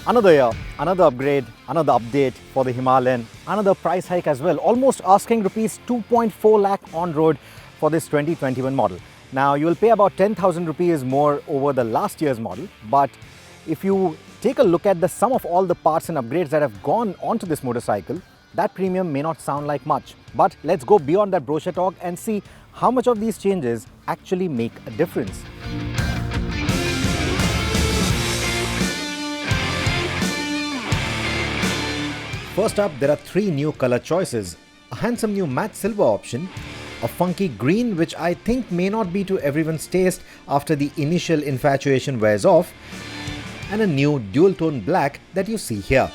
Another year, another upgrade, another update for the Himalayan, another price hike as well, almost asking rupees 2.4 lakh on road for this 2021 model. Now you will pay about 10,000 rupees more over the last year's model, but if you take a look at the sum of all the parts and upgrades that have gone onto this motorcycle, that premium may not sound like much. But let's go beyond that brochure talk and see how much of these changes actually make a difference. First up, there are three new color choices: a handsome new matte silver option, a funky green which I think may not be to everyone's taste after the initial infatuation wears off, and a new dual tone black that you see here.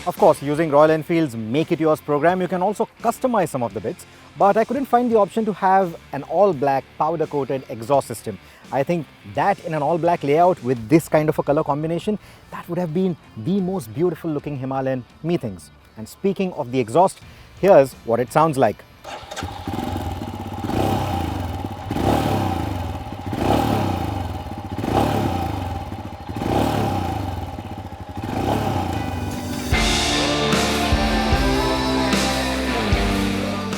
Of course, using Royal Enfield's Make It Yours program, you can also customize some of the bits, but I couldn't find the option to have an all-black powder-coated exhaust system. I think that in an all-black layout with this kind of a color combination, that would have been the most beautiful looking Himalayan, methinks. And speaking of the exhaust, here's what it sounds like.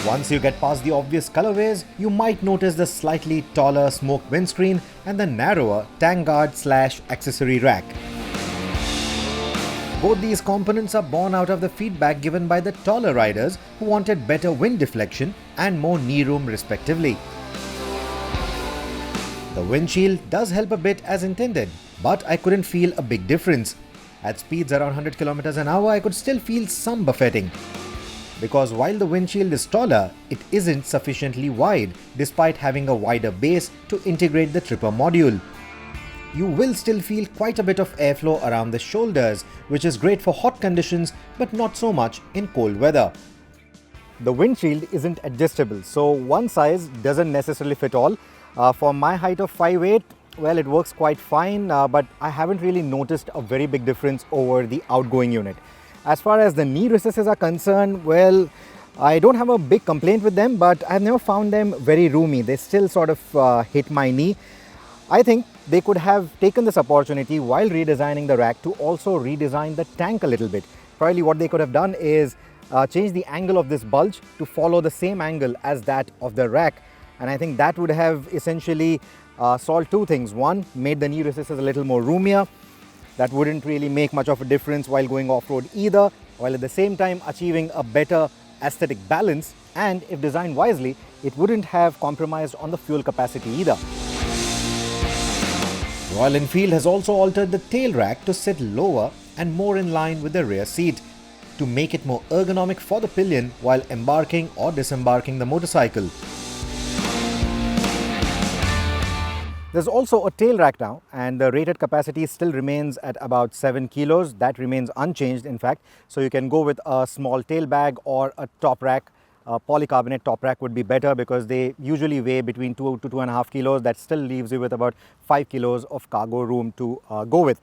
Once you get past the obvious colorways, you might notice the slightly taller smoke windscreen and the narrower tank guard / accessory rack. Both these components are born out of the feedback given by the taller riders who wanted better wind deflection and more knee room respectively. The windshield does help a bit as intended, but I couldn't feel a big difference. At speeds around 100 km an hour, I could still feel some buffeting. Because while the windshield is taller, it isn't sufficiently wide despite having a wider base to integrate the tripper module. You will still feel quite a bit of airflow around the shoulders, which is great for hot conditions but not so much in cold weather. The windshield isn't adjustable, so one size doesn't necessarily fit all. For my height of 5'8", well, it works quite fine, but I haven't really noticed a very big difference over the outgoing unit. As far as the knee recesses are concerned, well, I don't have a big complaint with them, but I've never found them very roomy. They still sort of hit my knee. I think they could have taken this opportunity while redesigning the rack to also redesign the tank a little bit. Probably what they could have done is change the angle of this bulge to follow the same angle as that of the rack. And I think that would have essentially solved two things. One, made the knee recesses a little more roomier. That wouldn't really make much of a difference while going off-road either, while at the same time achieving a better aesthetic balance, and if designed wisely, it wouldn't have compromised on the fuel capacity either. Royal Enfield has also altered the tail rack to sit lower and more in line with the rear seat to make it more ergonomic for the pillion while embarking or disembarking the motorcycle. There's also a tail rack now, and the rated capacity still remains at about 7 kilos. That remains unchanged, in fact. So you can go with a small tail bag or a top rack. A polycarbonate top rack would be better because they usually weigh between 2 to 2.5 kilos. That still leaves you with about 5 kilos of cargo room to go with.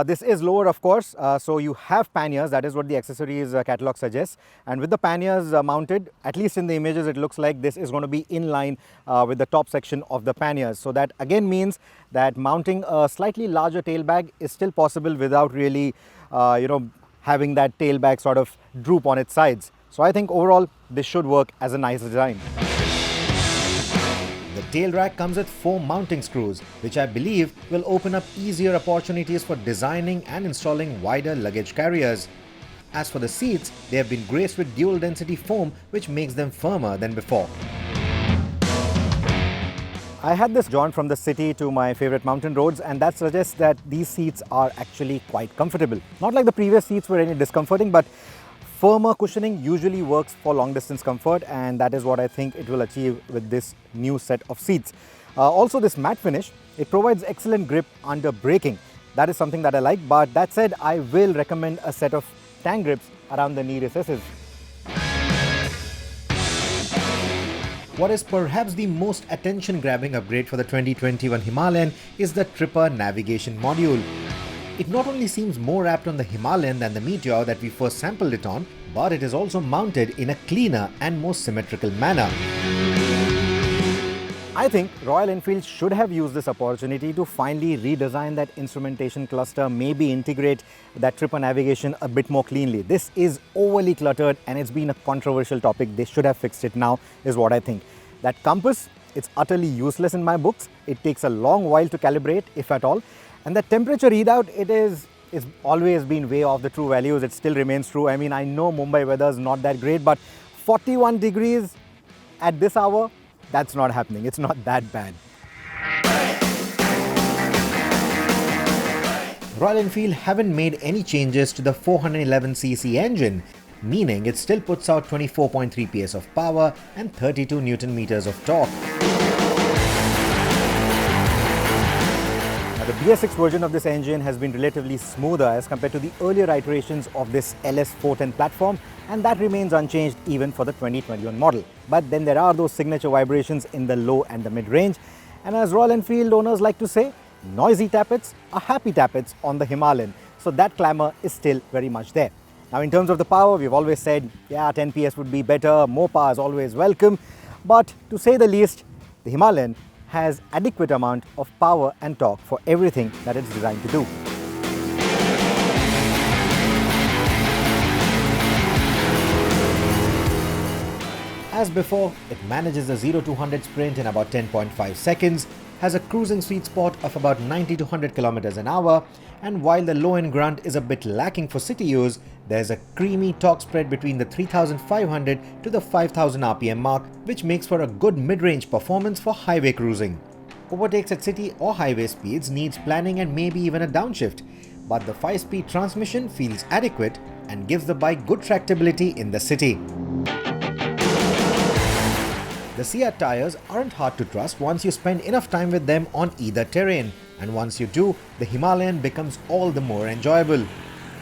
This is lower, of course, so you have panniers. That is what the accessories catalog suggests. And with the panniers mounted, at least in the images, it looks like this is going to be in line with the top section of the panniers. So that again means that mounting a slightly larger tail bag is still possible without really, having that tail bag sort of droop on its sides. So I think overall, this should work as a nice design. The tail rack comes with 4 mounting screws, which I believe will open up easier opportunities for designing and installing wider luggage carriers. As for the seats, they have been graced with dual density foam, which makes them firmer than before. I had this jaunt from the city to my favorite mountain roads, and that suggests that these seats are actually quite comfortable. Not like the previous seats were any discomforting, but firmer cushioning usually works for long distance comfort, and that is what I think it will achieve with this new set of seats. Also, this matte finish, it provides excellent grip under braking. That is something that I like, but that said, I will recommend a set of tank grips around the knee recesses. What is perhaps the most attention-grabbing upgrade for the 2021 Himalayan is the tripper navigation module. It not only seems more apt on the Himalayan than the Meteor that we first sampled it on, but it is also mounted in a cleaner and more symmetrical manner. I think Royal Enfield should have used this opportunity to finally redesign that instrumentation cluster, maybe integrate that tripper navigation a bit more cleanly. This is overly cluttered and it's been a controversial topic. They should have fixed it now, is what I think. That compass, it's utterly useless in my books. It takes a long while to calibrate, if at all. And the temperature readout, it's always been way off the true values. It still remains true. I mean, I know Mumbai weather is not that great, but 41 degrees at this hour, that's not happening. It's not that bad. Royal Enfield haven't made any changes to the 411cc engine, meaning it still puts out 24.3 PS of power and 32 Newton meters of torque. Now, the BS6 version of this engine has been relatively smoother as compared to the earlier iterations of this LS410 platform, and that remains unchanged even for the 2021 model. But then there are those signature vibrations in the low and the mid-range, and as Royal Enfield owners like to say, noisy tappets are happy tappets on the Himalayan, so that clamour is still very much there. Now in terms of the power, we've always said, yeah, 10 PS would be better, more power is always welcome, but to say the least, the Himalayan has adequate amount of power and torque for everything that it's designed to do. As before, it manages a 0 to 100 sprint in about 10.5 seconds, has a cruising sweet spot of about 90 to 100 kilometers an hour, and while the low-end grunt is a bit lacking for city use, there's a creamy torque spread between the 3500 to the 5000 RPM mark, which makes for a good mid-range performance for highway cruising. Overtakes at city or highway speeds needs planning and maybe even a downshift, but the 5-speed transmission feels adequate and gives the bike good tractability in the city. The Seat tires aren't hard to trust once you spend enough time with them on either terrain, and once you do, the Himalayan becomes all the more enjoyable.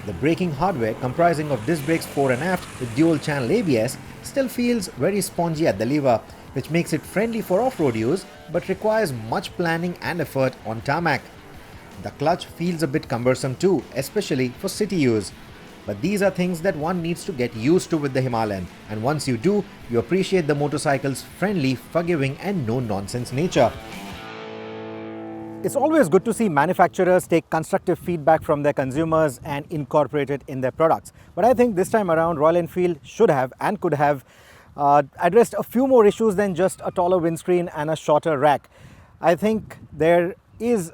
The braking hardware, comprising of disc brakes fore and aft with dual channel ABS, still feels very spongy at the lever, which makes it friendly for off-road use but requires much planning and effort on tarmac. The clutch feels a bit cumbersome too, especially for city use. But these are things that one needs to get used to with the Himalayan, and once you do, you appreciate the motorcycle's friendly, forgiving and no-nonsense nature. It's always good to see manufacturers take constructive feedback from their consumers and incorporate it in their products. But I think this time around, Royal Enfield should have and could have addressed a few more issues than just a taller windscreen and a shorter rack. I think there is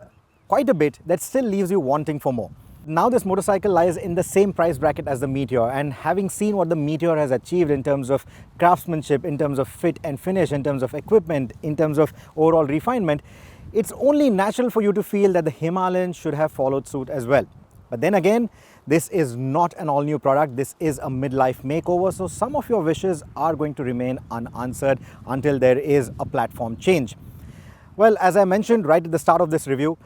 quite a bit that still leaves you wanting for more. Now this motorcycle lies in the same price bracket as the Meteor, and having seen what the Meteor has achieved in terms of craftsmanship, in terms of fit and finish, in terms of equipment, in terms of overall refinement, it's only natural for you to feel that the Himalayan should have followed suit as well. But then again, this is not an all-new product, this is a midlife makeover, so some of your wishes are going to remain unanswered until there is a platform change. Well, as I mentioned right at the start of this review,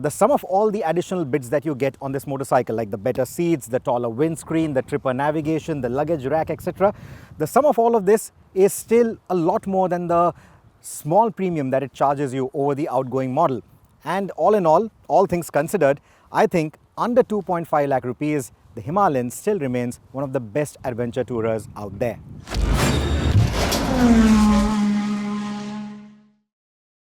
the sum of all the additional bits that you get on this motorcycle, like the better seats, the taller windscreen, the tripper navigation, the luggage rack, etc., the sum of all of this is still a lot more than the small premium that it charges you over the outgoing model. And all in all things considered, I think under 2.5 lakh rupees, the Himalayan still remains one of the best adventure tourers out there.